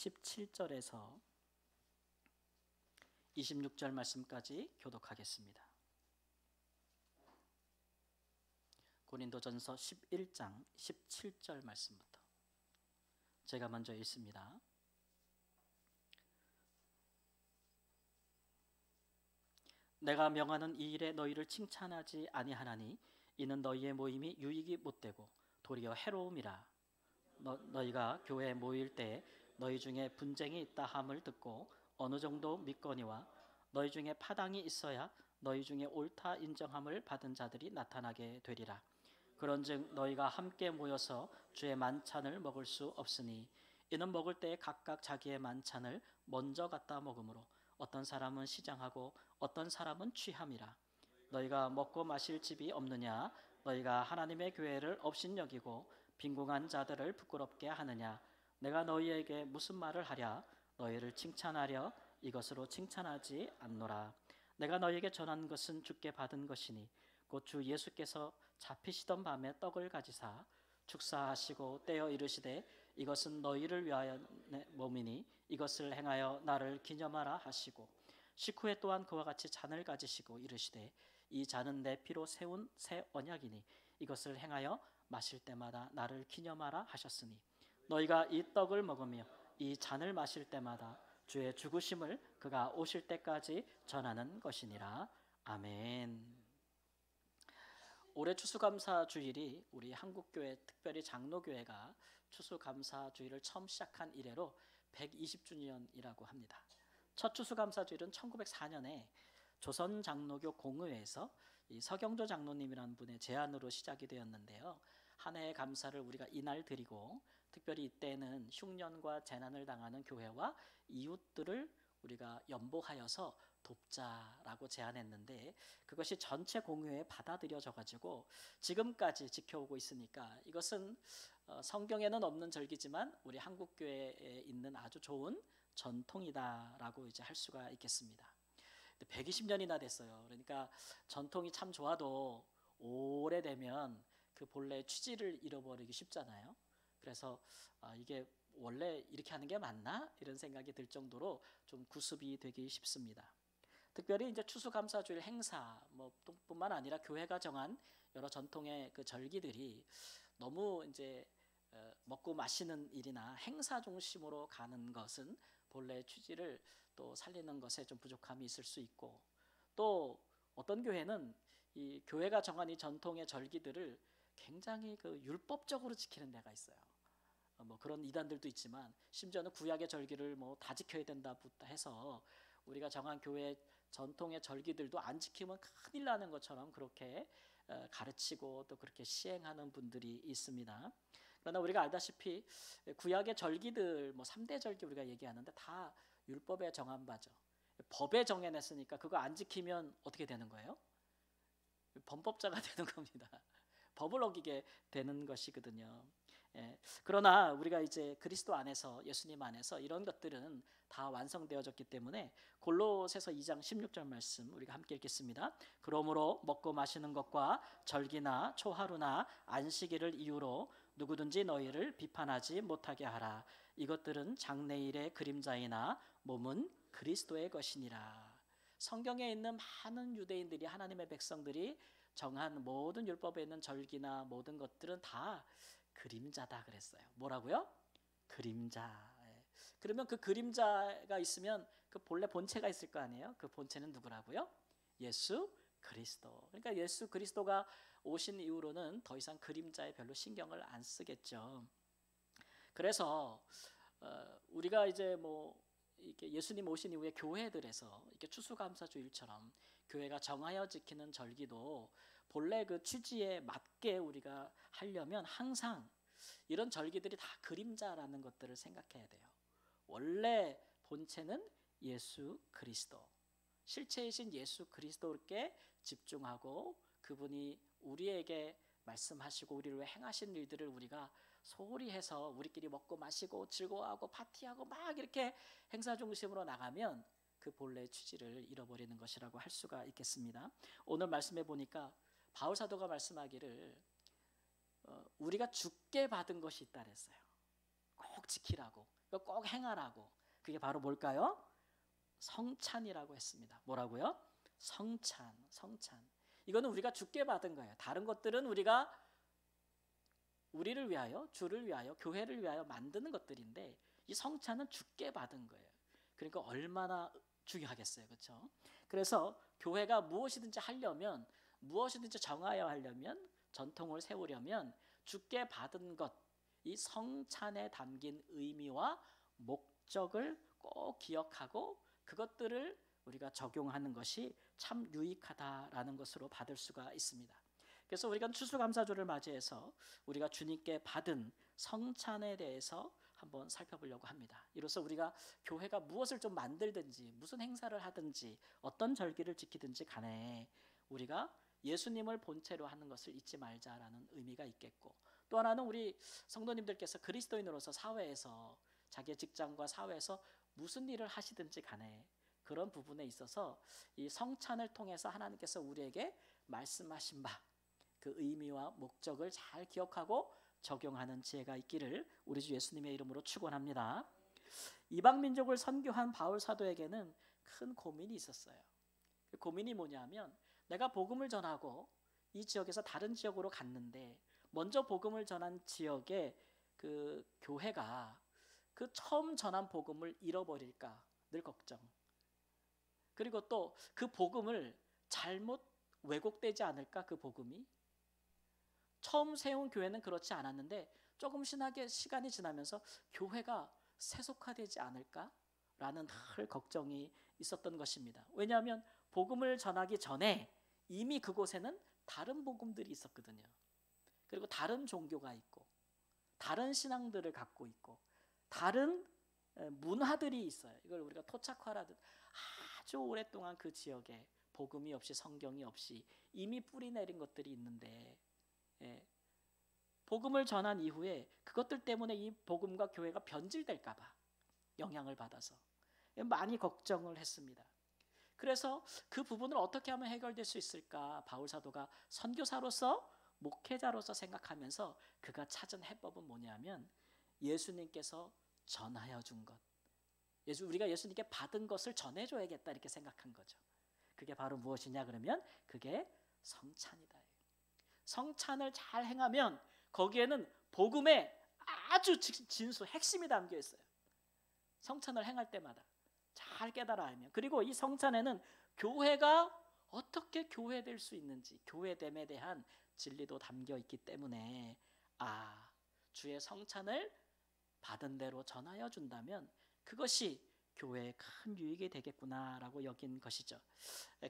17절에서 26절 말씀까지 교독하겠습니다. 고린도전서 11장 17절 말씀부터 제가 먼저 읽습니다. 내가 명하는 이 일에 너희를 칭찬하지 아니하나니 이는 너희의 모임이 유익이 못되고 도리어 해로움이라. 너희가 교회에 모일 때 너희 중에 분쟁이 있다 함을 듣고 어느 정도 믿거니와 너희 중에 파당이 있어야 너희 중에 옳다 인정함을 받은 자들이 나타나게 되리라. 그런즉 너희가 함께 모여서 주의 만찬을 먹을 수 없으니 이는 먹을 때 각각 자기의 만찬을 먼저 갖다 먹으므로 어떤 사람은 시장하고 어떤 사람은 취함이라. 너희가 먹고 마실 집이 없느냐? 너희가 하나님의 교회를 업신여기고 빈궁한 자들을 부끄럽게 하느냐? 내가 너희에게 무슨 말을 하랴? 너희를 칭찬하려 이것으로 칭찬하지 않노라. 내가 너희에게 전한 것은 주께 받은 것이니 곧 주 예수께서 잡히시던 밤에 떡을 가지사 축사하시고 떼어 이르시되 이것은 너희를 위하여 내 몸이니 이것을 행하여 나를 기념하라 하시고 식후에 또한 그와 같이 잔을 가지시고 이르시되 이 잔은 내 피로 세운 새 언약이니 이것을 행하여 마실 때마다 나를 기념하라 하셨으니 너희가 이 떡을 먹으며 이 잔을 마실 때마다 주의 죽으심을 그가 오실 때까지 전하는 것이니라. 아멘. 올해 추수감사주일이 우리 한국교회 특별히 장로교회가 추수감사주일을 처음 시작한 이래로 120주년이라고 합니다. 첫 추수감사주일은 1904년에 조선장로교 공의회에서 이 서경조 장로님이라는 분의 제안으로 시작이 되었는데요. 한 해의 감사를 우리가 이날 드리고 특별히 이때는 흉년과 재난을 당하는 교회와 이웃들을 우리가 연보하여서 돕자라고 제안했는데 그것이 전체 공회에 받아들여져 가지고 지금까지 지켜오고 있으니까 이것은 성경에는 없는 절기지만 우리 한국교회에 있는 아주 좋은 전통이다라고 이제 할 수가 있겠습니다. 120년이나 됐어요. 그러니까 전통이 참 좋아도 오래되면 그 본래 취지를 잃어버리기 쉽잖아요. 그래서 이게 원래 이렇게 하는 게 맞나? 이런 생각이 들 정도로 좀 구습이 되기 쉽습니다. 특별히 이제 추수감사주일 행사 뿐만 아니라 교회가 정한 여러 전통의 그 절기들이 너무 이제 먹고 마시는 일이나 행사 중심으로 가는 것은 본래 취지를 또 살리는 것에 좀 부족함이 있을 수 있고 또 어떤 교회는 이 교회가 정한 이 전통의 절기들을 굉장히 그 율법적으로 지키는 데가 있어요. 그런 이단들도 있지만 심지어는 구약의 절기를 다 지켜야 된다부터 해서 우리가 정한 교회 전통의 절기들도 안 지키면 큰일 나는 것처럼 그렇게 가르치고 또 그렇게 시행하는 분들이 있습니다. 그러나 우리가 알다시피 구약의 절기들 3대 절기 우리가 얘기하는데 다 율법에 정한 바죠. 법에 정해냈으니까 그거 안 지키면 어떻게 되는 거예요? 범법자가 되는 겁니다. 법을 어기게 되는 것이거든요. 그러나 우리가 이제 그리스도 안에서 예수님 안에서 이런 것들은 다 완성되어졌기 때문에 골로새서 2장 16절 말씀 우리가 함께 읽겠습니다. 그러므로 먹고 마시는 것과 절기나 초하루나 안식일을 이유로 누구든지 너희를 비판하지 못하게 하라. 이것들은 장래일의 그림자이나 몸은 그리스도의 것이니라. 성경에 있는 많은 유대인들이 하나님의 백성들이 정한 모든 율법에 있는 절기나 모든 것들은 다 그림자다 그랬어요. 뭐라고요? 그림자. 그러면 그 그림자가 있으면 그 본래 본체가 있을 거 아니에요? 그 본체는 누구라고요? 예수 그리스도. 그러니까 예수 그리스도가 오신 이후로는 더 이상 그림자에 별로 신경을 안 쓰겠죠. 그래서 우리가 이제 이렇게 예수님 오신 이후에 교회들에서 이렇게 추수감사주일처럼 교회가 정하여 지키는 절기도 본래 그 취지에 맞게 우리가 하려면 항상 이런 절기들이 다 그림자라는 것들을 생각해야 돼요. 원래 본체는 예수 그리스도, 실체이신 예수 그리스도께 집중하고 그분이 우리에게 말씀하시고 우리를 위해 행하신 일들을 우리가 소홀히 해서 우리끼리 먹고 마시고 즐거워하고 파티하고 막 이렇게 행사 중심으로 나가면 그 본래의 취지를 잃어버리는 것이라고 할 수가 있겠습니다. 오늘 말씀해 보니까 바울 사도가 말씀하기를 우리가 주께 받은 것이 있다 그랬어요. 꼭 지키라고. 이거 꼭 행하라고. 그게 바로 뭘까요? 성찬이라고 했습니다. 뭐라고요? 성찬. 이거는 우리가 주께 받은 거예요. 다른 것들은 우리가 우리를 위하여, 주를 위하여, 교회를 위하여 만드는 것들인데 이 성찬은 주께 받은 거예요. 그러니까 얼마나 중요하겠어요. 그렇죠? 그래서 교회가 무엇이든지 하려면, 무엇이든지 정하여 하려면, 전통을 세우려면 주께 받은 것, 이 성찬에 담긴 의미와 목적을 꼭 기억하고 그것들을 우리가 적용하는 것이 참 유익하다라는 것으로 받을 수가 있습니다. 그래서 우리가 추수감사주를 맞이해서 우리가 주님께 받은 성찬에 대해서 한번 살펴보려고 합니다. 이로써 우리가 교회가 무엇을 좀 만들든지 무슨 행사를 하든지 어떤 절기를 지키든지 간에 우리가 예수님을 본체로 하는 것을 잊지 말자라는 의미가 있겠고, 또 하나는 우리 성도님들께서 그리스도인으로서 사회에서, 자기의 직장과 사회에서 무슨 일을 하시든지 간에 그런 부분에 있어서 이 성찬을 통해서 하나님께서 우리에게 말씀하신 바, 그 의미와 목적을 잘 기억하고 적용하는 지혜가 있기를 우리 주 예수님의 이름으로 축원합니다. 이방 민족을 선교한 바울 사도에게는 큰 고민이 있었어요. 그 고민이 뭐냐면, 내가 복음을 전하고 이 지역에서 다른 지역으로 갔는데 먼저 복음을 전한 지역의 그 교회가 그 처음 전한 복음을 잃어버릴까 늘 걱정. 그리고 또 그 복음을 잘못 왜곡되지 않을까, 그 복음이. 처음 세운 교회는 그렇지 않았는데 조금 시간이 지나면서 교회가 세속화되지 않을까라는 늘 걱정이 있었던 것입니다. 왜냐하면 복음을 전하기 전에 이미 그곳에는 다른 복음들이 있었거든요. 그리고 다른 종교가 있고 다른 신앙들을 갖고 있고 다른 문화들이 있어요. 이걸 우리가 토착화라든 아주 오랫동안 그 지역에 복음이 없이, 성경이 없이 이미 뿌리 내린 것들이 있는데, 복음을 전한 이후에 그것들 때문에 이 복음과 교회가 변질될까 봐 영향을 받아서 많이 걱정을 했습니다. 그래서 그 부분을 어떻게 하면 해결될 수 있을까, 바울 사도가 선교사로서, 목회자로서 생각하면서 그가 찾은 해법은 뭐냐면 예수님께서 전하여 준 것, 우리가 예수님께 받은 것을 전해줘야겠다 이렇게 생각한 거죠. 그게 바로 무엇이냐 그러면 그게 성찬이다. 성찬을 잘 행하면 거기에는 복음의 아주 진수, 핵심이 담겨 있어요. 성찬을 행할 때마다 잘 깨달아 알면, 그리고 이 성찬에는 교회가 어떻게 교회될 수 있는지, 교회됨에 대한 진리도 담겨 있기 때문에 주의 성찬을 받은 대로 전하여 준다면 그것이 교회에 큰 유익이 되겠구나라고 여긴 것이죠.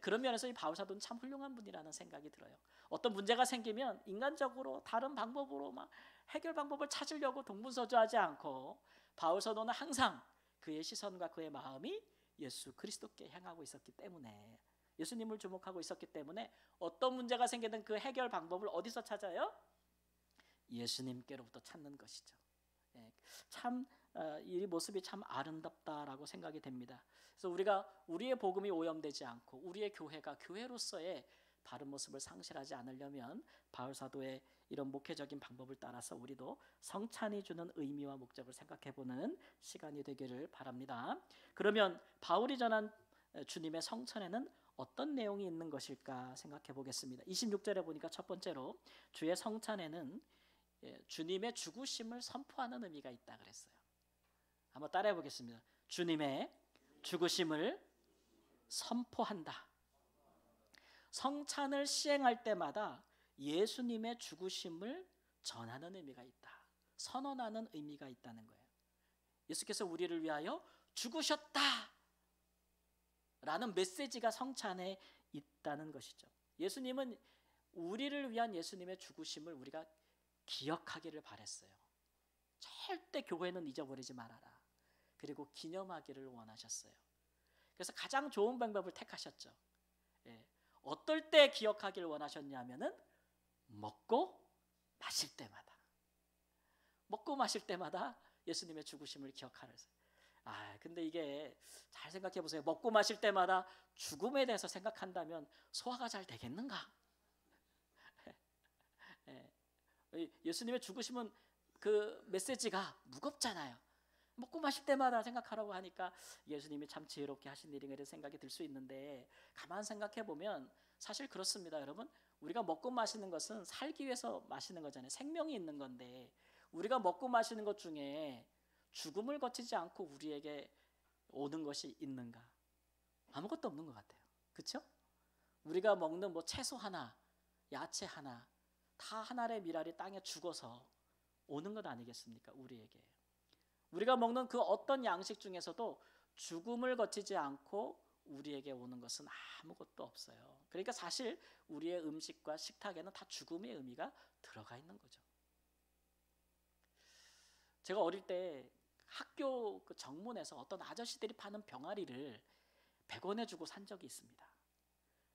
그런 면에서 이 바울 사도는 참 훌륭한 분이라는 생각이 들어요. 어떤 문제가 생기면 인간적으로 다른 방법으로 막 해결 방법을 찾으려고 동분서주하지 않고, 바울 사도는 항상 그의 시선과 그의 마음이 예수 그리스도께 향하고 있었기 때문에, 예수님을 주목하고 있었기 때문에 어떤 문제가 생기든 그 해결 방법을 어디서 찾아요? 예수님께로부터 찾는 것이죠. 참 이 모습이 참 아름답다라고 생각이 됩니다. 그래서 우리가 우리의 복음이 오염되지 않고 우리의 교회가 교회로서의 바른 모습을 상실하지 않으려면 바울 사도의 이런 목회적인 방법을 따라서 우리도 성찬이 주는 의미와 목적을 생각해보는 시간이 되기를 바랍니다. 그러면 바울이 전한 주님의 성찬에는 어떤 내용이 있는 것일까 생각해 보겠습니다. 26절에 보니까 첫 번째로 주의 성찬에는 주님의 죽으심을 선포하는 의미가 있다 그랬어요. 한번 따라해 보겠습니다. 주님의 죽으심을 선포한다. 성찬을 시행할 때마다 예수님의 죽으심을 전하는 의미가 있다, 선언하는 의미가 있다는 거예요. 예수께서 우리를 위하여 죽으셨다 라는 메시지가 성찬에 있다는 것이죠. 예수님은 우리를 위한 예수님의 죽으심을 우리가 기억하기를 바랬어요. 절대 교회는 잊어버리지 말아라. 그리고 기념하기를 원하셨어요. 그래서 가장 좋은 방법을 택하셨죠. 어떨 때 기억하기를 원하셨냐면은 먹고 마실 때마다. 먹고 마실 때마다 예수님의 죽으심을 기억하라. 근데 이게 잘 생각해 보세요. 먹고 마실 때마다 죽음에 대해서 생각한다면 소화가 잘 되겠는가? 예수님의 죽으심은 그 메시지가 무겁잖아요. 먹고 마실 때마다 생각하라고 하니까 예수님이 참 지혜롭게 하신 일인가 이런 생각이 들 수 있는데, 가만 생각해 보면 사실 그렇습니다. 여러분, 우리가 먹고 마시는 것은 살기 위해서 마시는 거잖아요. 생명이 있는 건데, 우리가 먹고 마시는 것 중에 죽음을 거치지 않고 우리에게 오는 것이 있는가? 아무것도 없는 것 같아요. 그렇죠? 우리가 먹는 뭐 채소 하나, 야채 하나, 다 하나의 미랄이 땅에 죽어서 오는 것 아니겠습니까? 우리에게. 우리가 먹는 그 어떤 양식 중에서도 죽음을 거치지 않고 우리에게 오는 것은 아무것도 없어요. 그러니까 사실 우리의 음식과 식탁에는 다 죽음의 의미가 들어가 있는 거죠. 제가 어릴 때 학교 그 정문에서 어떤 아저씨들이 파는 병아리를 100원에 주고 산 적이 있습니다.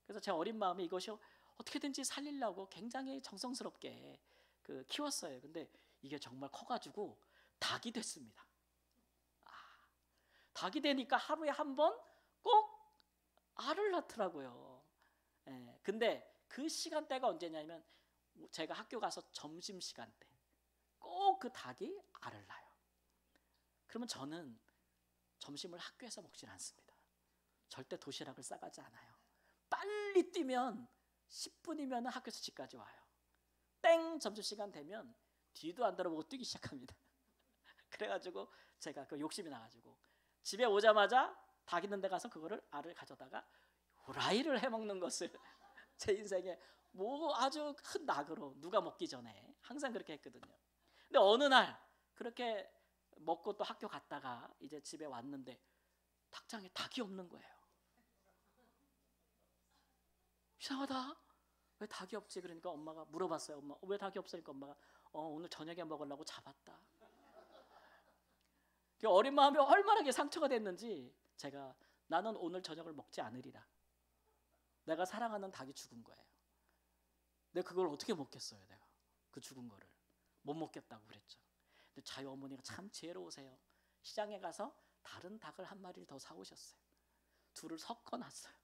그래서 제 어린 마음에 이것이 어떻게든지 살리려고 굉장히 정성스럽게 키웠어요. 근데 이게 정말 커가지고 닭이 됐습니다. 닭이 되니까 하루에 한 번 꼭 알을 낳더라고요. 예, 근데 그 시간대가 언제냐면 제가 학교 가서 점심 시간대 꼭 그 닭이 알을 낳아요. 그러면 저는 점심을 학교에서 먹질 않습니다. 절대 도시락을 싸가지 않아요. 빨리 뛰면 10분이면 학교에서 집까지 와요. 땡 점심시간 되면 뒤도 안 돌아보고 뛰기 시작합니다. 그래가지고 제가 그 욕심이 나가지고 집에 오자마자 닭 있는 데 가서 그거를 알을 가져다가 후라이를 해먹는 것을 제 인생에 뭐 아주 큰 낙으로, 누가 먹기 전에 항상 그렇게 했거든요. 근데 어느 날 그렇게 먹고 또 학교 갔다가 이제 집에 왔는데 닭장에 닭이 없는 거예요. 이상하다. 왜 닭이 없지? 그러니까 엄마가 물어봤어요. 엄마, 왜 닭이 없으니까 엄마가 오늘 저녁에 먹으려고 잡았다. 어린 마음이 얼마나 상처가 됐는지, 제가 나는 오늘 저녁을 먹지 않으리라. 내가 사랑하는 닭이 죽은 거예요. 내가 그걸 어떻게 먹겠어요. 내가 그 죽은 거를 못 먹겠다고 그랬죠. 근데 저희 어머니가 참 지혜로우세요. 시장에 가서 다른 닭을 한 마리를 더 사오셨어요. 둘을 섞어놨어요.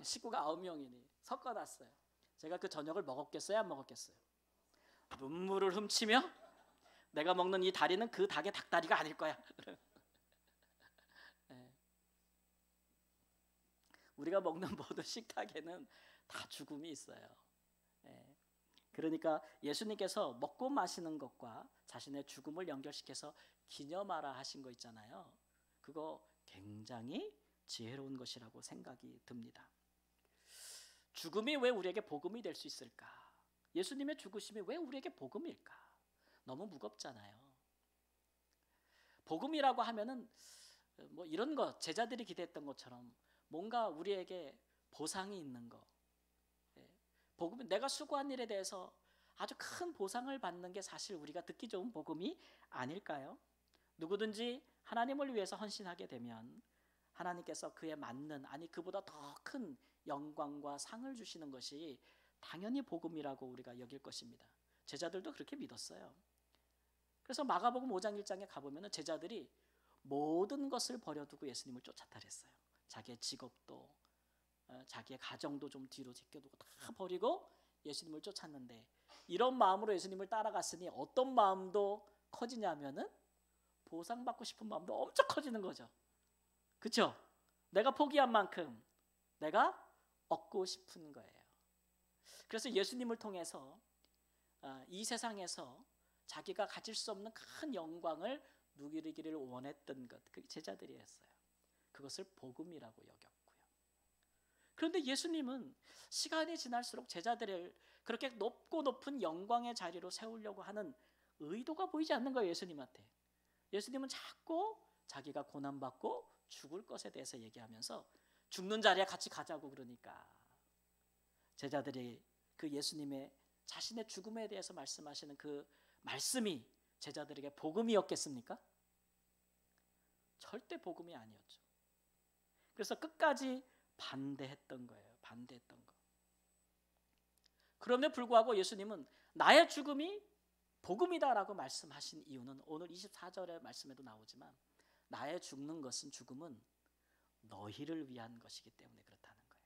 식구가 9명이니 섞어놨어요. 제가 그 저녁을 먹었겠어요? 안 먹었겠어요? 눈물을 훔치며 내가 먹는 이 다리는 그 닭의 닭다리가 아닐 거야. 네. 우리가 먹는 모든 식탁에는 다 죽음이 있어요. 네. 그러니까 예수님께서 먹고 마시는 것과 자신의 죽음을 연결시켜서 기념하라 하신 거 있잖아요. 그거 굉장히 지혜로운 것이라고 생각이 듭니다. 죽음이 왜 우리에게 복음이 될 수 있을까? 예수님의 죽으심이 왜 우리에게 복음일까? 너무 무겁잖아요. 복음이라고 하면은 뭐 이런 거, 제자들이 기대했던 것처럼 뭔가 우리에게 보상이 있는 거. 복음은 내가 수고한 일에 대해서 아주 큰 보상을 받는 게 사실 우리가 듣기 좋은 복음이 아닐까요? 누구든지 하나님을 위해서 헌신하게 되면 하나님께서 그에 맞는, 아니 그보다 더 큰 영광과 상을 주시는 것이 당연히 복음이라고 우리가 여길 것입니다. 제자들도 그렇게 믿었어요. 그래서 마가복음 5장 1장에 가보면 제자들이 모든 것을 버려두고 예수님을 쫓았다 그랬어요. 자기의 직업도 자기의 가정도 좀 뒤로 제껴두고 다 버리고 예수님을 쫓았는데, 이런 마음으로 예수님을 따라갔으니 어떤 마음도 커지냐면은 보상받고 싶은 마음도 엄청 커지는 거죠. 그렇죠? 내가 포기한 만큼 내가 얻고 싶은 거예요. 그래서 예수님을 통해서 이 세상에서 자기가 가질 수 없는 큰 영광을 누리기를 원했던 것, 그게 제자들이었어요. 그것을 복음이라고 여겼고요. 그런데 예수님은 시간이 지날수록 제자들을 그렇게 높고 높은 영광의 자리로 세우려고 하는 의도가 보이지 않는 거예요. 예수님한테. 예수님은 자꾸 자기가 고난받고 죽을 것에 대해서 얘기하면서 죽는 자리에 같이 가자고 그러니까 제자들이 그 예수님의 자신의 죽음에 대해서 말씀하시는 그 말씀이 제자들에게 복음이었겠습니까? 절대 복음이 아니었죠. 그래서 끝까지 반대했던 거예요. 반대했던 거. 그럼에도 불구하고 예수님은 나의 죽음이 복음이다라고 말씀하신 이유는 오늘 24절의 말씀에도 나오지만, 나의 죽는 것은, 죽음은 너희를 위한 것이기 때문에 그렇다는 거예요.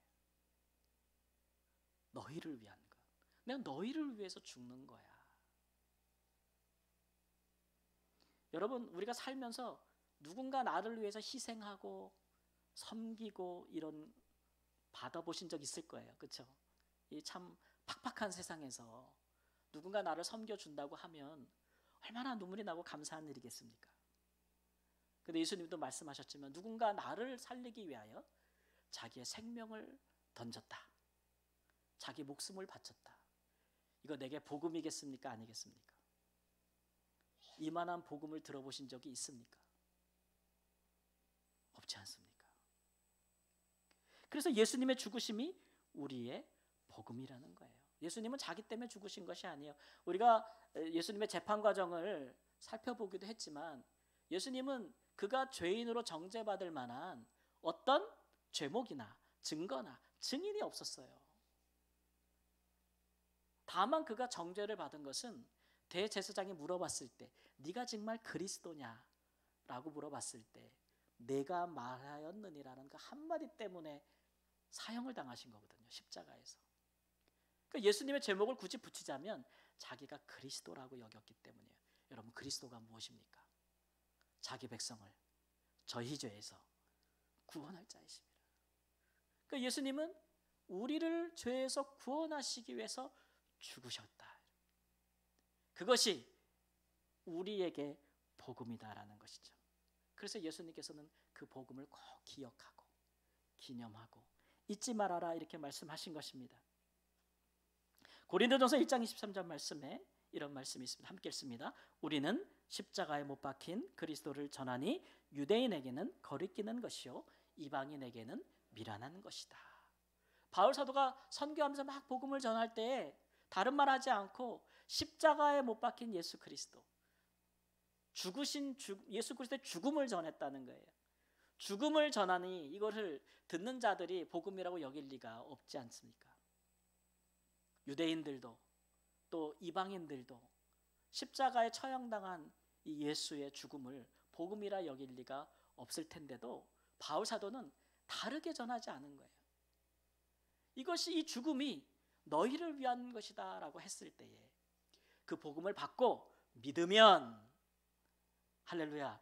너희를 위한 것. 내가 너희를 위해서 죽는 거야. 여러분, 우리가 살면서 누군가 나를 위해서 희생하고 섬기고 이런 받아보신 적 있을 거예요. 그렇죠? 이 참 팍팍한 세상에서 누군가 나를 섬겨준다고 하면 얼마나 눈물이 나고 감사한 일이겠습니까? 근데 예수님도 말씀하셨지만 누군가 나를 살리기 위하여 자기의 생명을 던졌다. 자기 목숨을 바쳤다. 이거 내게 복음이겠습니까? 아니겠습니까? 이만한 복음을 들어보신 적이 있습니까? 없지 않습니까? 그래서 예수님의 죽으심이 우리의 복음이라는 거예요. 예수님은 자기 때문에 죽으신 것이 아니에요. 우리가 예수님의 재판 과정을 살펴보기도 했지만 예수님은 그가 죄인으로 정죄받을 만한 어떤 죄목이나 증거나 증인이 없었어요. 다만 그가 정죄를 받은 것은 대제사장이 물어봤을 때 네가 정말 그리스도냐? 라고 물어봤을 때 내가 말하였느니라는 그 한마디 때문에 사형을 당하신 거거든요. 십자가에서. 그러니까 예수님의 제목을 굳이 붙이자면 자기가 그리스도라고 여겼기 때문이에요. 여러분, 그리스도가 무엇입니까? 자기 백성을 저희 죄에서 구원할 자이십니다. 그러니까 예수님은 우리를 죄에서 구원하시기 위해서 죽으셨다. 그것이 우리에게 복음이다라는 것이죠. 그래서 예수님께서는 그 복음을 꼭 기억하고 기념하고 잊지 말아라 이렇게 말씀하신 것입니다. 고린도전서 1장 23절 말씀에 이런 말씀이 있습니다. 함께 읽습니다. 우리는 십자가에 못 박힌 그리스도를 전하니 유대인에게는 거리끼는 것이요 이방인에게는 미련한 것이다. 바울 사도가 선교하면서 막 복음을 전할 때 다른 말 하지 않고 십자가에 못 박힌 예수 그리스도, 예수 그리스도의 죽음을 전했다는 거예요. 죽음을 전하니 이것을 듣는 자들이 복음이라고 여길 리가 없지 않습니까? 유대인들도 또 이방인들도 십자가에 처형당한 이 예수의 죽음을 복음이라 여길 리가 없을 텐데도 바울 사도는 다르게 전하지 않은 거예요. 이것이 이 죽음이 너희를 위한 것이다 라고 했을 때에 그 복음을 받고 믿으면, 할렐루야,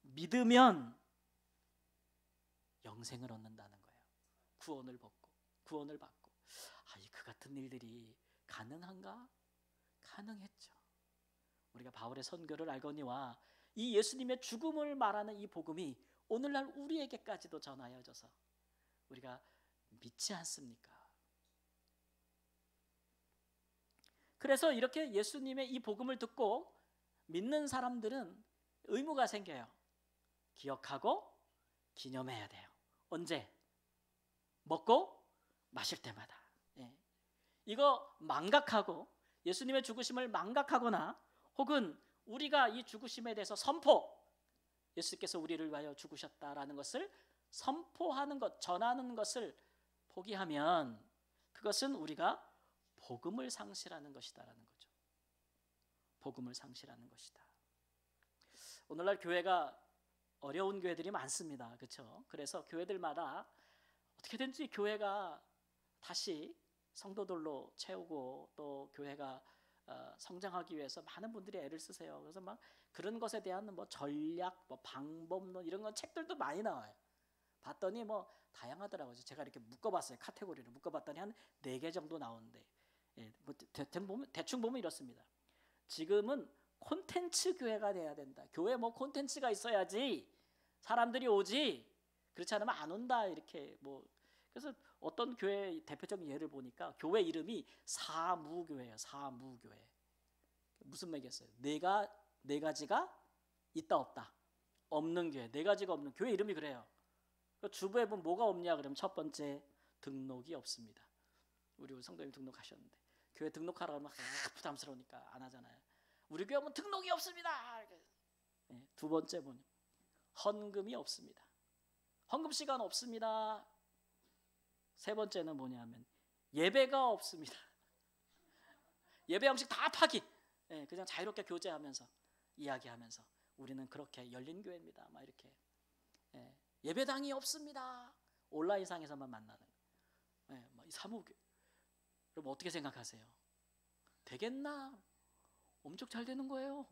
믿으면 영생을 얻는다는 거예요. 구원을 받고. 그 같은 일들이 가능한가? 가능했죠. 우리가 바울의 선교를 알거니와 이 예수님의 죽음을 말하는 이 복음이 오늘날 우리에게까지도 전하여져서 우리가 믿지 않습니까? 그래서 이렇게 예수님의 이 복음을 듣고 믿는 사람들은 의무가 생겨요. 기억하고 기념해야 돼요. 언제? 먹고 마실 때마다. 이거 망각하고 예수님의 죽으심을 망각하거나 혹은 우리가 이 죽으심에 대해서 예수께서 우리를 위하여 죽으셨다라는 것을 선포하는 것, 전하는 것을 포기하면 그것은 우리가 복음을 상실하는 것이다라는 거죠. 복음을 상실하는 것이다. 오늘날 교회가 어려운 교회들이 많습니다. 그렇죠? 그래서 교회들마다 어떻게든지 교회가 다시 성도들로 채우고 또 교회가 성장하기 위해서 많은 분들이 애를 쓰세요. 그래서 막 그런 것에 대한 뭐 전략, 뭐 방법론 이런 건 책들도 많이 나와요. 봤더니 뭐 다양하더라고요. 제가 이렇게 묶어봤어요. 카테고리를 묶어봤더니 한 4개 정도 나오는데 뭐 대충 보면 이렇습니다. 지금은 콘텐츠 교회가 돼야 된다. 교회 뭐 콘텐츠가 있어야지 사람들이 오지. 그렇지 않으면 안 온다. 이렇게 뭐 그래서 어떤 교회 대표적인 예를 보니까 교회 이름이 사무교회예요. 사무교회. 무슨 얘기겠어요? 네 가지가 있다 없다. 없는 교회. 4가지가 없는 교회 이름이 그래요. 주부에 보면 뭐가 없냐 그러면 첫 번째 등록이 없습니다. 우리 성도님 등록하셨는데 교회 등록하라 그러면 부담스러우니까 안 하잖아요. 우리 교회 보면 등록이 없습니다. 두 번째 보면 헌금이 없습니다. 헌금 시간 없습니다. 세 번째는 뭐냐면 예배가 없습니다. 예배 형식 다 파기. 그냥 자유롭게 교제하면서 이야기하면서 우리는 그렇게 열린 교회입니다. 막 이렇게 예배당이 없습니다. 온라인상에서만 만나는. 이 사무교. 여러분 어떻게 생각하세요? 되겠나? 엄청 잘 되는 거예요.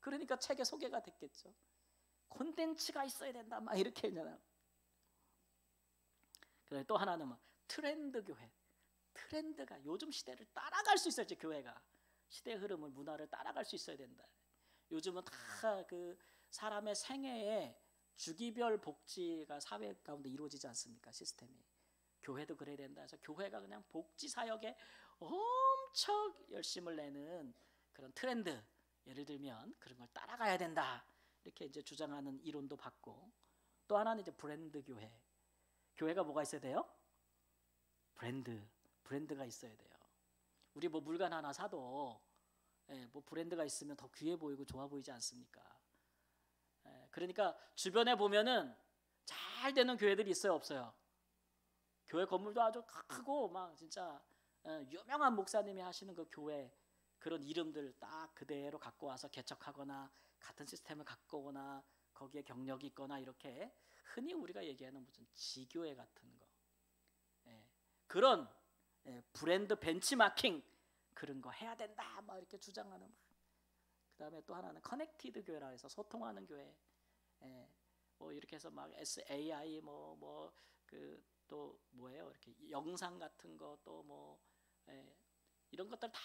그러니까 책에 소개가 됐겠죠. 콘텐츠가 있어야 된다 막 이렇게 했잖아요. 그래 또 하나는 뭐 트렌드 교회. 트렌드가 요즘 시대를 따라갈 수 있어야지. 교회가 시대 흐름을 문화를 따라갈 수 있어야 된다. 요즘은 다 그 사람의 생애에 주기별 복지가 사회 가운데 이루어지지 않습니까? 시스템이. 교회도 그래야 된다 해서 교회가 그냥 복지 사역에 엄청 열심을 내는 그런 트렌드, 예를 들면 그런 걸 따라가야 된다 이렇게 이제 주장하는 이론도 받고, 또 하나는 이제 브랜드 교회. 교회가 뭐가 있어야 돼요? 브랜드가 있어야 돼요. 우리 뭐 물건 하나 사도 뭐 브랜드가 있으면 더 귀해 보이고 좋아 보이지 않습니까? 그러니까 주변에 보면은 잘 되는 교회들이 있어요, 없어요? 교회 건물도 아주 크고 막 진짜 유명한 목사님이 하시는 그 교회 그런 이름들 딱 그대로 갖고 와서 개척하거나 같은 시스템을 갖고 오거나 거기에 경력이 있거나 이렇게 흔히 우리가 얘기하는 무슨 지교회 같은 거, 그런 브랜드 벤치마킹 그런 거 해야 된다 막 이렇게 주장하는. 그 다음에 또 하나는 커넥티드 교회라 해서 소통하는 교회. 뭐 이렇게 해서 막 SAI 뭐 그 또 뭐예요? 이렇게 영상 같은 거 또 뭐 이런 것들 다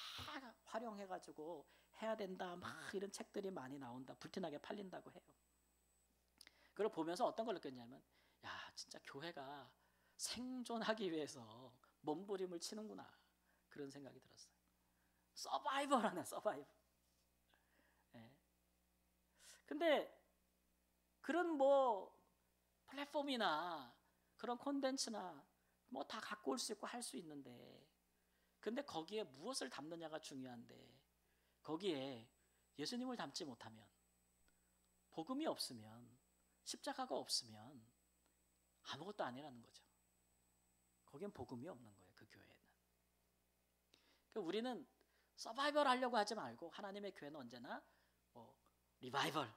활용해 가지고 해야 된다 막 이런 책들이 많이 나온다. 불티나게 팔린다고 해요. 그걸 보면서 어떤 걸 느꼈냐면, 야 진짜 교회가 생존하기 위해서 몸부림을 치는구나 그런 생각이 들었어요. 서바이벌하네, 서바이벌. 근데 그런 뭐 플랫폼이나 그런 콘텐츠나 뭐 다 갖고 올 수 있고 할 수 있는데, 근데 거기에 무엇을 담느냐가 중요한데, 거기에 예수님을 담지 못하면, 복음이 없으면, 십자가가 없으면 아무것도 아니라는 거죠. 거기엔 복음이 없는 거예요, 그 교회는. 그러니까 우리는 서바이벌 하려고 하지 말고 하나님의 교회는 언제나 리바이벌,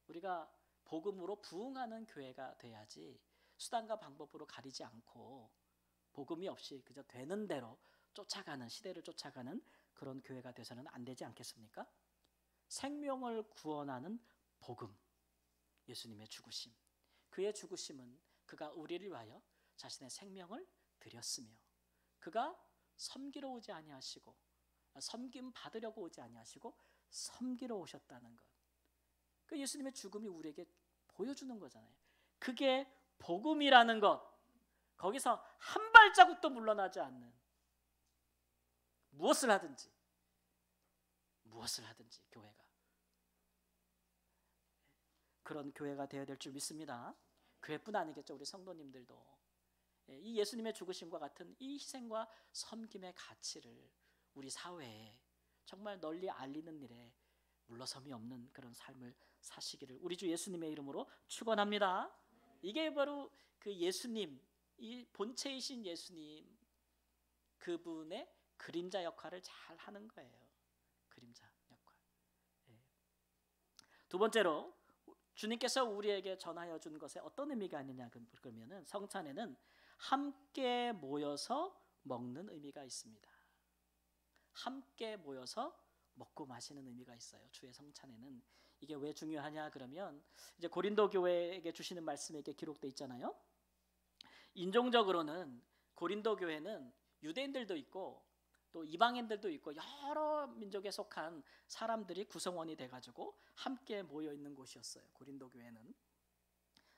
우리가 복음으로 부흥하는 교회가 돼야지, 수단과 방법으로 가리지 않고 복음이 없이 그저 되는 대로 쫓아가는, 시대를 쫓아가는 그런 교회가 돼서는 안 되지 않겠습니까? 생명을 구원하는 복음, 예수님의 죽으심, 그의 죽으심은 그가 우리를 위하여 자신의 생명을 드렸으며, 그가 섬기러 오지 아니하시고 섬김 받으려고 오지 아니하시고 섬기러 오셨다는 것. 그 예수님의 죽음이 우리에게 보여주는 거잖아요. 그게 복음이라는 것. 거기서 한 발자국도 물러나지 않는, 무엇을 하든지 교회가 그런 교회가 되어야 될 줄 믿습니다. 교회뿐 아니겠죠. 우리 성도님들도 이 예수님의 죽으심과 같은 이 희생과 섬김의 가치를 우리 사회에 정말 널리 알리는 일에 물러섬이 없는 그런 삶을 사시기를 우리 주 예수님의 이름으로 축원합니다. 이게 바로 그 예수님, 이 본체이신 예수님, 그분의 그림자 역할을 잘 하는 거예요. 그림자 역할. 두 번째로 주님께서 우리에게 전하여 준 것에 어떤 의미가 있느냐 그러면은, 성찬에는 함께 모여서 먹는 의미가 있습니다. 함께 모여서 먹고 마시는 의미가 있어요. 주의 성찬에는. 이게 왜 중요하냐 그러면, 이제 고린도 교회에게 주시는 말씀에 이렇게 기록되어 있잖아요. 인종적으로는 고린도 교회는 유대인들도 있고 또 이방인들도 있고 여러 민족에 속한 사람들이 구성원이 돼가지고 함께 모여 있는 곳이었어요. 고린도 교회는.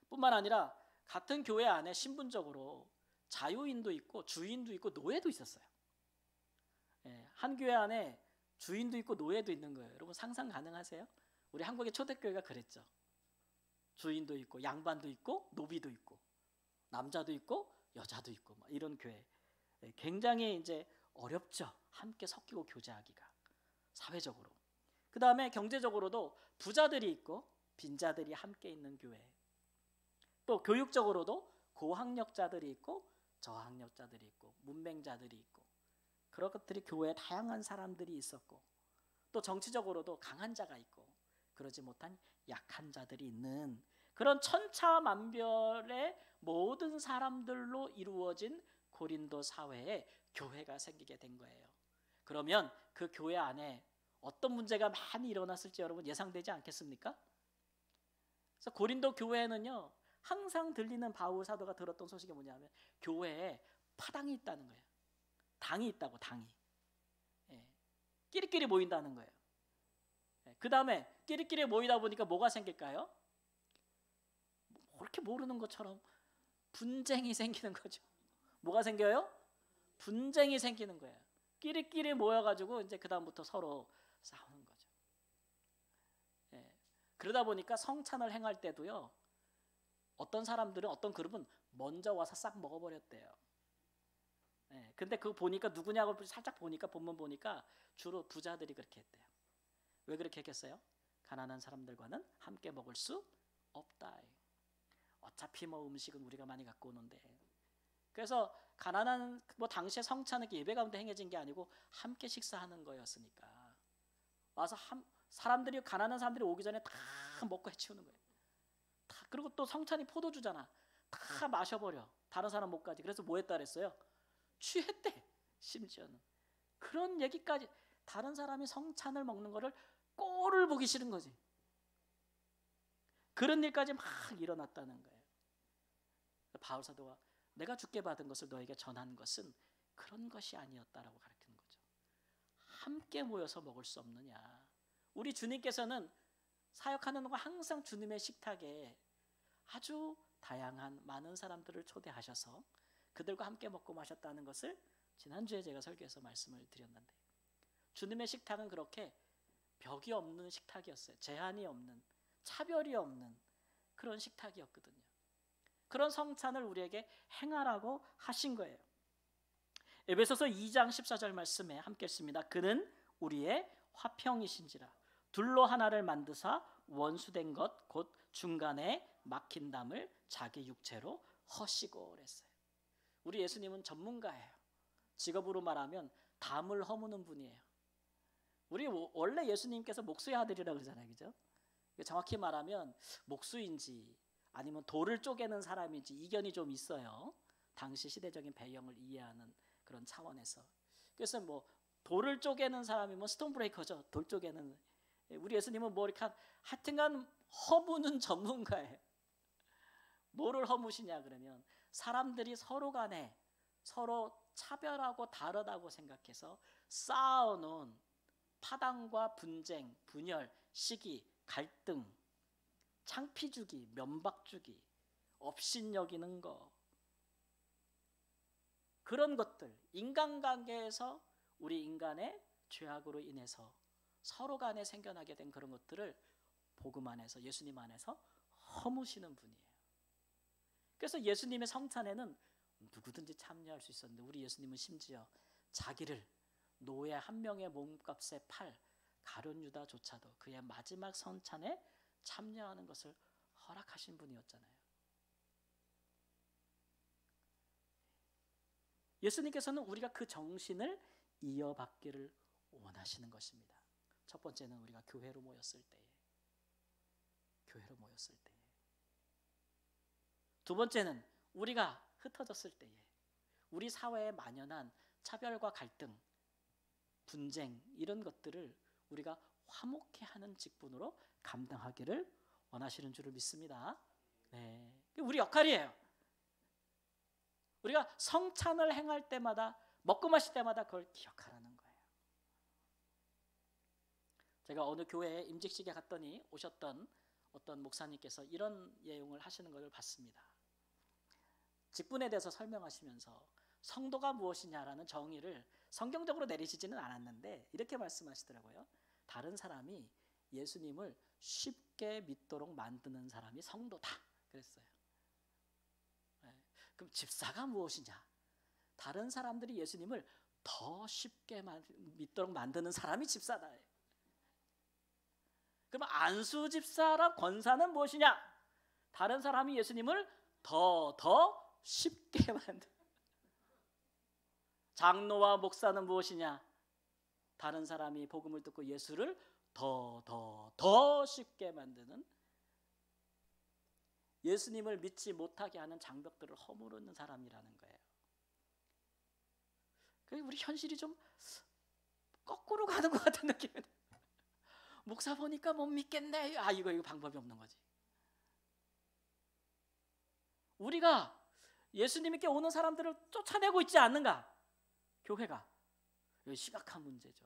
뿐만 아니라 같은 교회 안에 신분적으로 자유인도 있고 주인도 있고 노예도 있었어요. 한 교회 안에 주인도 있고 노예도 있는 거예요. 여러분 상상 가능하세요? 우리 한국의 초대교회가 그랬죠. 주인도 있고 양반도 있고 노비도 있고 남자도 있고 여자도 있고 막 이런 교회. 굉장히 이제 어렵죠. 함께 섞이고 교제하기가 사회적으로. 그 다음에 경제적으로도 부자들이 있고 빈자들이 함께 있는 교회. 또 교육적으로도 고학력자들이 있고 저학력자들이 있고 문맹자들이 있고, 그런 것들이 교회에 다양한 사람들이 있었고, 또 정치적으로도 강한 자가 있고 그러지 못한 약한 자들이 있는 그런 천차만별의 모든 사람들로 이루어진 고린도 사회에 교회가 생기게 된 거예요. 그러면 그 교회 안에 어떤 문제가 많이 일어났을지 여러분 예상되지 않겠습니까? 그래서 고린도 교회에는요, 항상 들리는 바울 사도가 들었던 소식이 뭐냐면 교회에 파당이 있다는 거예요. 당이 있다고, 당이. 예. 끼리끼리 모인다는 거예요. 예. 그 다음에 끼리끼리 모이다 보니까 뭐가 생길까요? 그렇게 모르는 것처럼 분쟁이 생기는 거죠. 뭐가 생겨요? 분쟁이 생기는 거예요. 끼리끼리 모여가지고 이제 그 다음부터 서로 싸우는 거죠. 예. 그러다 보니까 성찬을 행할 때도요, 어떤 사람들은, 어떤 그룹은 먼저 와서 싹 먹어버렸대요. 예. 근데 그거 보니까 누구냐고 살짝 보니까, 본문 보니까 주로 부자들이 그렇게 했대요. 왜 그렇게 했겠어요? 가난한 사람들과는 함께 먹을 수 없다. 어차피 뭐 음식은 우리가 많이 갖고 오는데. 그래서 가난한, 뭐 당시에 성찬은 예배 가운데 행해진 게 아니고 함께 식사하는 거였으니까 와서 사람들이, 가난한 사람들이 오기 전에 다 먹고 해치우는 거예요. 다. 그리고 또 성찬이 포도주잖아. 다 마셔버려. 다른 사람 못 가지. 그래서 뭐 했다 그랬어요? 취했대. 심지어는 그런 얘기까지. 다른 사람이 성찬을 먹는 거를 꼴을 보기 싫은 거지. 그런 일까지 막 일어났다는 거예요. 바울 사도가 내가 주께 받은 것을 너에게 전한 것은 그런 것이 아니었다라고 가르치는 거죠. 함께 모여서 먹을 수 없느냐. 우리 주님께서는 사역하는 동안 항상 주님의 식탁에 아주 다양한 많은 사람들을 초대하셔서 그들과 함께 먹고 마셨다는 것을 지난주에 제가 설교에서 말씀을 드렸는데, 주님의 식탁은 그렇게 벽이 없는 식탁이었어요. 제한이 없는, 차별이 없는 그런 식탁이었거든요. 그런 성찬을 우리에게 행하라고 하신 거예요. 에베소서 2장 14절 말씀에 함께 읽습니다. 그는 우리의 화평이신지라 둘로 하나를 만드사 원수된 것 곧 중간에 막힌 담을 자기 육체로 허시고 그랬어요. 우리 예수님은 전문가예요. 직업으로 말하면 담을 허무는 분이에요. 우리 원래 예수님께서 목수의 아들이라고 그러잖아요. 그죠? 정확히 말하면 목수인지 아니면 돌을 쪼개는 사람인지 이견이 좀 있어요. 당시 시대적인 배경을 이해하는 그런 차원에서. 그래서 뭐 돌을 쪼개는 사람이면 스톤 브레이커죠. 돌 쪼개는. 우리 예수님은 뭐 이렇게 하여튼간 허무는 전문가예요. 뭐를 허무시냐 그러면 사람들이 서로 간에 서로 차별하고 다르다고 생각해서 쌓아놓은 파당과 분쟁, 분열, 시기, 갈등, 창피주기, 면박주기, 업신여기는 거, 그런 것들, 인간관계에서 우리 인간의 죄악으로 인해서 서로 간에 생겨나게 된 그런 것들을 복음 안에서, 예수님 안에서 허무시는 분이에요. 그래서 예수님의 성찬에는 누구든지 참여할 수 있었는데 우리 예수님은 심지어 자기를 노예 한 명의 몸값에 팔 가룟 유다조차도 그의 마지막 성찬에 참여하는 것을 허락하신 분이었잖아요. 예수님께서는 우리가 그 정신을 이어받기를 원하시는 것입니다. 첫 번째는 우리가 교회로 모였을 때에. 두 번째는 우리가 흩어졌을 때에, 우리 사회에 만연한 차별과 갈등, 분쟁 이런 것들을 우리가 화목해 하는 직분으로 감당하기를 원하시는 줄을 믿습니다. 네, 우리 역할이에요. 우리가 성찬을 행할 때마다, 먹고 마실 때마다 그걸 기억하라는 거예요. 제가 어느 교회에 임직식에 갔더니 오셨던 어떤 목사님께서 이런 예용을 하시는 것을 봤습니다. 직분에 대해서 설명하시면서 성도가 무엇이냐라는 정의를 성경적으로 내리시지는 않았는데 이렇게 말씀하시더라고요. 다른 사람이 예수님을 쉽게 믿도록 만드는 사람이 성도다 그랬어요. 네. 그럼 집사가 무엇이냐? 다른 사람들이 예수님을 더 쉽게 믿도록 만드는 사람이 집사다. 그럼 안수 집사랑 권사는 무엇이냐? 다른 사람이 예수님을 더 쉽게 만드는. 장로와 목사는 무엇이냐? 다른 사람이 복음을 듣고 예수를 더 쉽게 만드는, 예수님을 믿지 못하게 하는 장벽들을 허무르는 사람이라는 거예요. 그래서 우리 현실이 좀 거꾸로 가는 것 같은 느낌이. 목사 보니까 못 믿겠네. 이거 방법이 없는 거지. 우리가 예수님께 오는 사람들을 쫓아내고 있지 않는가? 교회가. 이거 심각한 문제죠.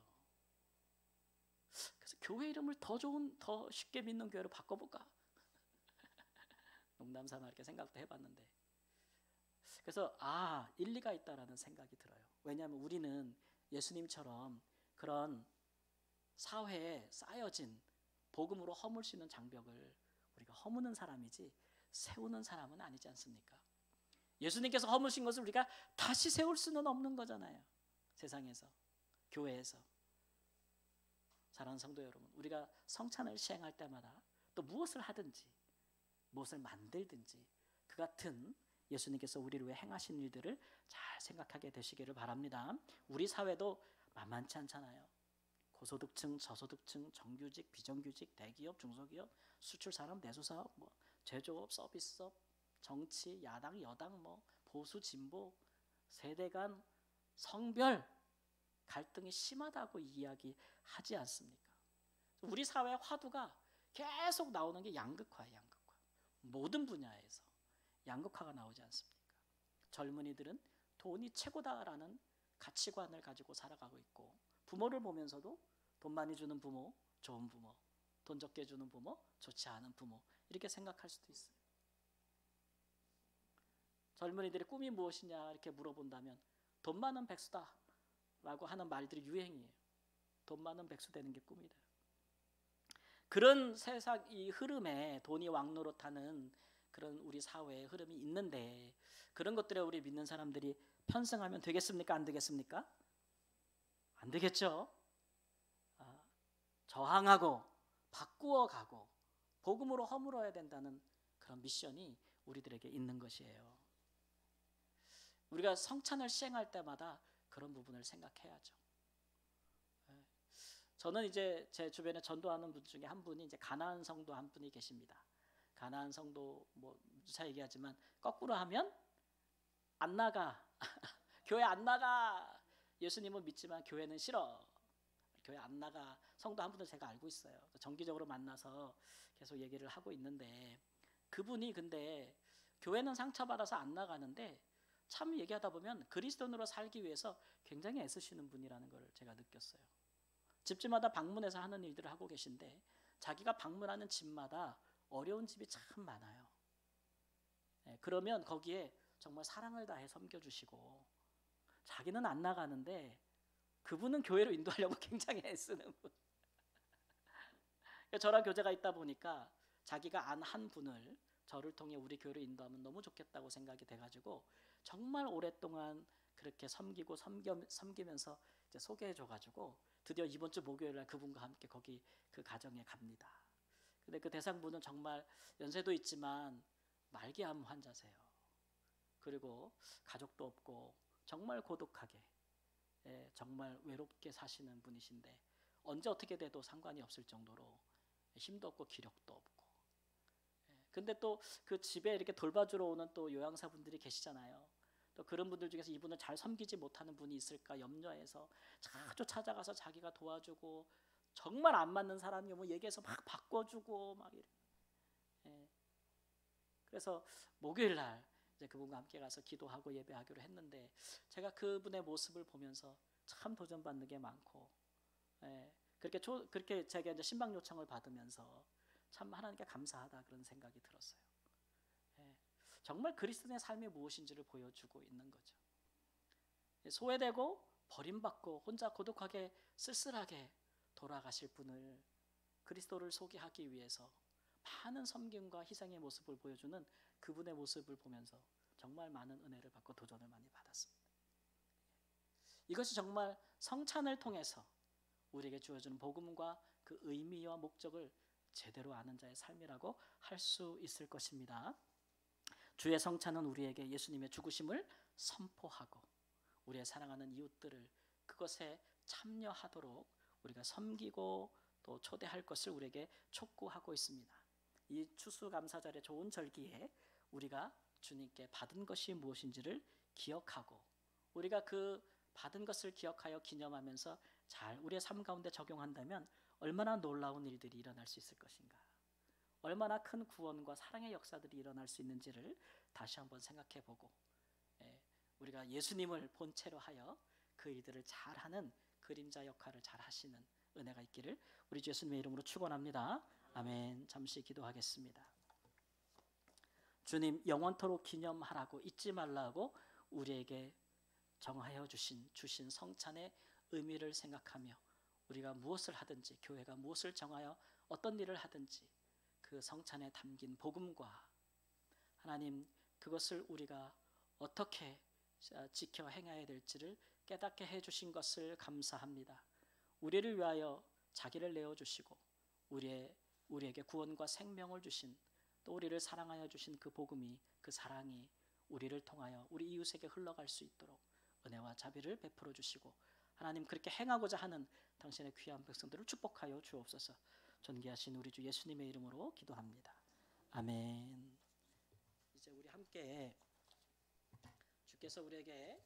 그래서 교회 이름을 더 쉽게 믿는 교회로 바꿔볼까? 농담 삼아 이렇게 생각도 해봤는데, 그래서 일리가 있다라는 생각이 들어요. 왜냐하면 우리는 예수님처럼 그런 사회에 쌓여진 복음으로 허물 수 있는 장벽을 우리가 허무는 사람이지 세우는 사람은 아니지 않습니까? 예수님께서 허무신 것을 우리가 다시 세울 수는 없는 거잖아요. 세상에서, 교회에서. 사랑하는 성도 여러분, 우리가 성찬을 시행할 때마다 또 무엇을 하든지 무엇을 만들든지 그 같은 예수님께서 우리를 위해 행하신 일들을 잘 생각하게 되시기를 바랍니다. 우리 사회도 만만치 않잖아요. 고소득층, 저소득층, 정규직, 비정규직, 대기업, 중소기업, 수출산업, 내수사업, 제조업, 서비스업, 정치, 야당, 여당, 보수, 진보, 세대 간, 성별 갈등이 심하다고 이야기하지 않습니까? 우리 사회의 화두가 계속 나오는 게 양극화예요. 양극화. 모든 분야에서 양극화가 나오지 않습니까? 젊은이들은 돈이 최고다라는 가치관을 가지고 살아가고 있고, 부모를 보면서도 돈 많이 주는 부모, 좋은 부모, 돈 적게 주는 부모, 좋지 않은 부모, 이렇게 생각할 수도 있어요. 젊은이들의 꿈이 무엇이냐 이렇게 물어본다면 돈 많은 백수다 라고 하는 말들이 유행이에요. 돈 많은 백수 되는 게 꿈이다. 그런 세상 이 흐름에 돈이 왕노릇하는 그런 우리 사회의 흐름이 있는데, 그런 것들에 우리 믿는 사람들이 편승하면 되겠습니까? 안 되겠습니까? 안 되겠죠. 저항하고 바꾸어가고 복음으로 허물어야 된다는 그런 미션이 우리들에게 있는 것이에요. 우리가 성찬을 시행할 때마다 그런 부분을 생각해야죠. 저는 이제 제 주변에 전도하는 분 중에 한 분이 이제 가나안 성도 한 분이 계십니다. 가나안 성도 누차 얘기하지만 거꾸로 하면 안 나가. 교회 안 나가. 예수님은 믿지만 교회는 싫어. 교회 안 나가. 성도 한 분을 제가 알고 있어요. 정기적으로 만나서 계속 얘기를 하고 있는데, 그분이 근데 교회는 상처받아서 안 나가는데 참 얘기하다 보면 그리스도인으로 살기 위해서 굉장히 애쓰시는 분이라는 걸 제가 느꼈어요. 집집마다 방문해서 하는 일들을 하고 계신데, 자기가 방문하는 집마다 어려운 집이 참 많아요. 그러면 거기에 정말 사랑을 다해 섬겨주시고, 자기는 안 나가는데 그분은 교회로 인도하려고 굉장히 애쓰는 분. 저랑 교제가 있다 보니까 자기가 안 한 분을 저를 통해 우리 교회로 인도하면 너무 좋겠다고 생각이 돼가지고 정말 오랫동안 그렇게 섬기면서 이제 소개해줘가지고 드디어 이번 주 목요일 날 그분과 함께 거기 그 가정에 갑니다. 근데 그 대상분은 정말 연세도 있지만 말기암 환자세요. 그리고 가족도 없고 정말 고독하게, 정말 외롭게 사시는 분이신데 언제 어떻게 돼도 상관이 없을 정도로 힘도 없고 기력도 없고. 근데 또 그 집에 이렇게 돌봐주러 오는 또 요양사분들이 계시잖아요. 또 그런 분들 중에서 이분을 잘 섬기지 못하는 분이 있을까 염려해서 자주 찾아가서 자기가 도와주고, 정말 안 맞는 사람이 오면 얘기해서 막 바꿔주고 막 이래. 그래서 목요일 날 이제 그분과 함께 가서 기도하고 예배하기로 했는데, 제가 그분의 모습을 보면서 참 도전받는 게 많고, 그렇게 제가 이제 신방 요청을 받으면서 참 하나님께 감사하다 그런 생각이 들었어요. 정말 그리스도인의 삶이 무엇인지를 보여주고 있는 거죠. 소외되고 버림받고 혼자 고독하게 쓸쓸하게 돌아가실 분을 그리스도를 소개하기 위해서 많은 섬김과 희생의 모습을 보여주는 그분의 모습을 보면서 정말 많은 은혜를 받고 도전을 많이 받았습니다. 이것이 정말 성찬을 통해서 우리에게 주어지는 복음과 그 의미와 목적을 제대로 아는 자의 삶이라고 할 수 있을 것입니다. 주의 성찬은 우리에게 예수님의 죽으심을 선포하고 우리의 사랑하는 이웃들을 그것에 참여하도록 우리가 섬기고 또 초대할 것을 우리에게 촉구하고 있습니다. 이 추수감사절의 좋은 절기에 우리가 주님께 받은 것이 무엇인지를 기억하고, 우리가 그 받은 것을 기억하여 기념하면서 잘 우리의 삶 가운데 적용한다면 얼마나 놀라운 일들이 일어날 수 있을 것인가. 얼마나 큰 구원과 사랑의 역사들이 일어날 수 있는지를 다시 한번 생각해 보고 우리가 예수님을 본체로 하여 그 일들을 잘하는 그림자 역할을 잘 하시는 은혜가 있기를 우리 주 예수님의 이름으로 축원합니다. 아멘. 잠시 기도하겠습니다. 주님, 영원토록 기념하라고 잊지 말라고 우리에게 정하여 주신 성찬의 의미를 생각하며 우리가 무엇을 하든지, 교회가 무엇을 정하여 어떤 일을 하든지 그 성찬에 담긴 복음과 하나님, 그것을 우리가 어떻게 지켜 행해야 될지를 깨닫게 해주신 것을 감사합니다. 우리를 위하여 자기를 내어주시고 우리에게 구원과 생명을 주신, 또 우리를 사랑하여 주신 그 복음이, 그 사랑이 우리를 통하여 우리 이웃에게 흘러갈 수 있도록 은혜와 자비를 베풀어 주시고 하나님, 그렇게 행하고자 하는 당신의 귀한 백성들을 축복하여 주옵소서. 존귀하신 우리 주 예수님의 이름으로 기도합니다. 아멘. 이제 우리 함께 주께서 우리에게